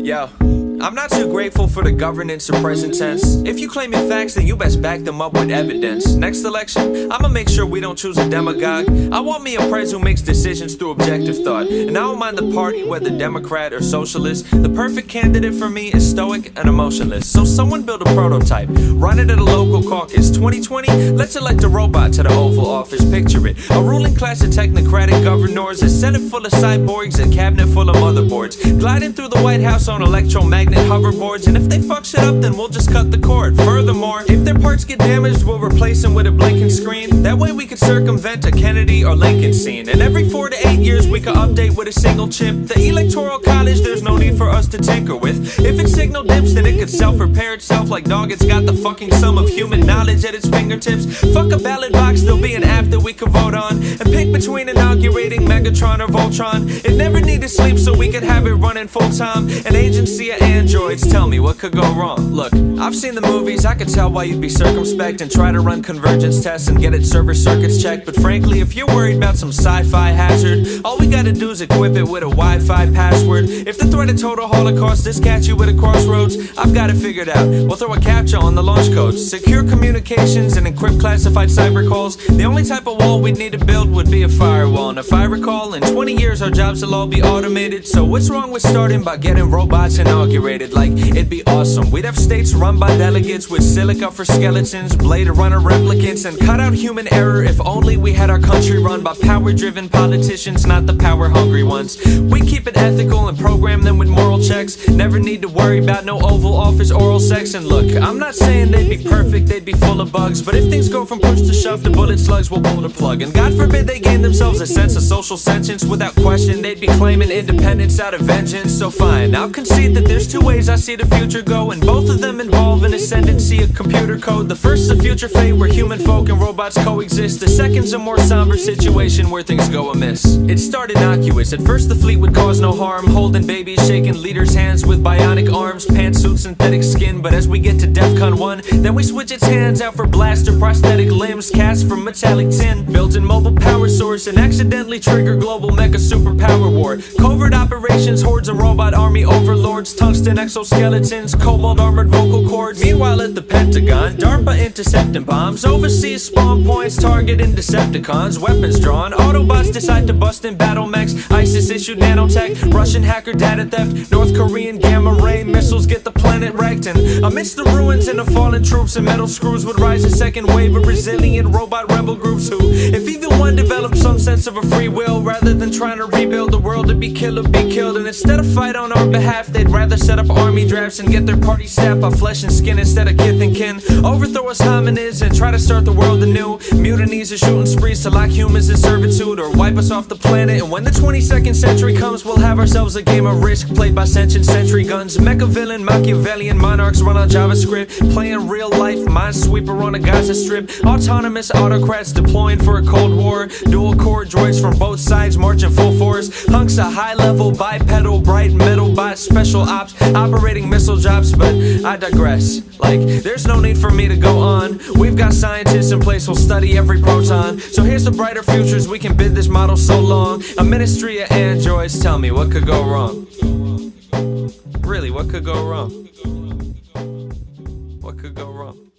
Yo, I'm not too grateful for the governance or present tense. If you claim your facts, then you best back them up with evidence. Next election, I'ma make sure we don't choose a demagogue. I want me a pres who makes decisions through objective thought. And I don't mind the party, whether Democrat or socialist. The perfect candidate for me is stoic and emotionless. So someone build a prototype, run it at a local caucus. 2020, let's elect a robot to the Oval Office. Picture it, a ruling class of technocratic governors, a senate full of cyborgs and cabinet full of motherboards, gliding through the White House on electromagnet hoverboards. And if they fuck shit up, then we'll just cut the cord. Furthermore, if their parts get damaged, we'll replace them with a blinking screen. That way we could circumvent a Kennedy or Lincoln scene. And every 4 to 8 years we could update with a single chip. The electoral college, there's no need for us to tinker with. If its signal dips, then it could self-repair itself. Like dog, it's got the fucking sum of human knowledge at its fingertips. Fuck a ballot box, there'll be an app that we could vote on and pick between inaugurating Megatron or Voltron. It never needed sleep, so we could have it running full time. An agency of androids, tell me what could go wrong. Look, I've seen the movies, I could tell why you'd be circumspect and try to run convergence tests and get its server circuits checked. But frankly, if you're worried about some sci-fi hazard, all we gotta do is equip it with a Wi-Fi password. If the threat of total holocaust is catch you at a crossroads, I've got it figured out. We'll throw a captcha on the launch codes, secure communications and encrypt classified cyber calls. The only type of wall we'd need to build would be a firewall. And if I recall, in 20 years our jobs will all be automated. So what's wrong with starting by getting robots inaugurated? Like, it'd be awesome. We'd have states run by delegates with silica for skeletons, Blade Runner replicants, and cut out human error. If only we had our country run by power-driven politicians, not the power-hungry ones. We keep it ethical and program them with moral checks. Never need to worry about no Oval Office oral sex. And look, I'm not saying they'd be perfect, they'd be full of bugs, but if things go from push to shove to bullet slugs, we'll pull the plug. And God forbid they gain themselves a sense of social sentience. Without question, they'd be claiming independence out of vengeance. So fine, I'll concede that there's two ways I see the future go, and both of them involve an ascendancy of computer code. The first's a future fate where human folk and robots coexist. The second's a more somber situation where things go amiss. It started innocuous. At first the fleet would cause no harm, holding babies, shaking leaders' hands with bionic arms, pantsuit, synthetic skin. But as we get to DEFCON 1, then we switch its hands out for blaster prosthetic limbs cast from metallic tin, built-in mobile power source, and accidentally trigger global mecha superpower war. Covert operations, hordes of robot army overlords, tungsten exoskeletons, cobalt armored vocal cords. Meanwhile at the Pentagon, DARPA intercepting bombs, overseas spawn points targeting Decepticons, weapons drawn, Autobots decide to bust in battle mechs, ISIS issued nanotech, Russian hacker data theft, North Korean gamma ray missiles get the planet wrecked. And amidst the ruins and the fallen troops and metal screws would rise a second wave of resilient robot rebel groups who, if even one developed some sense of a free will, rather than trying to rebuild the world to be killed or be killed, and instead of fight on our behalf, they'd rather set up army drafts and get their party staffed by flesh and skin instead of kith and kin. Overthrow us hominids and try to start the world anew. Mutinies or shooting sprees to lock humans in servitude or wipe us off the planet. And when the 22nd century comes, we'll have ourselves a game of Risk played by sentient sentry guns. Mecha villain, Machiavellian monarchs run on JavaScript, playing real life Minesweeper on a Gaza Strip. Autonomous autocrats deploying for a Cold War. Dual core droids from both sides marching full force. Hunks of high level bipedal bright metal bots, special ops operating missile jobs. But I digress. Like, there's no need for me to go on. We've got scientists in place who'll study every proton. So here's the brighter futures we can bid this model so long. A ministry of androids, tell me what could go wrong. Really, what could go wrong? What could go wrong?